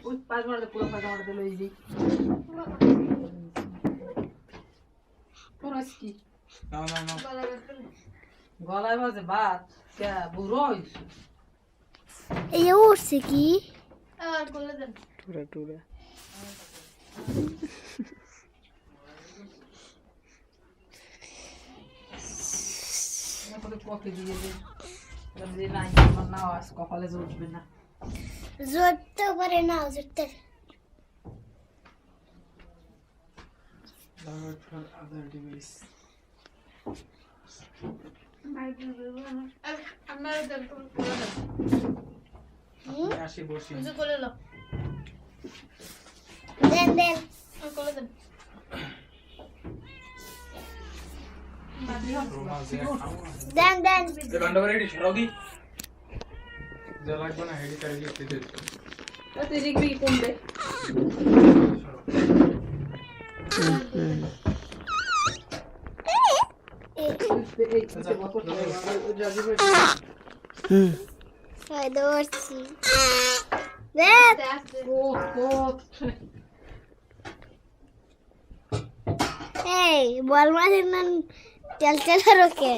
ওই পাঁচ মারতে পুরো ফাঁকা মারতে লই দিই তোর কি না গলায় বাজে ভাত কে বুড়ো হইছে এই উঠছে কি আর বলে দেন টুরা কফি দিয়ে দিই যদি নাই না আজ কপালে উঠবে না জোরতে পারে না জোরতে download from other device আমার দেন বলে দেন আপনি আসি বসি কিছু বলে লো দেন দেন বলে দেন রোমা যে দেন দেন এ বন্ধ করে এটি সরাও দি যা লাগবে না হেডি করে দিতে দে তুই দেখবি কি কমবে এই দৌড়ছি দেন এই বল মাঝে না তেল তেল রোকে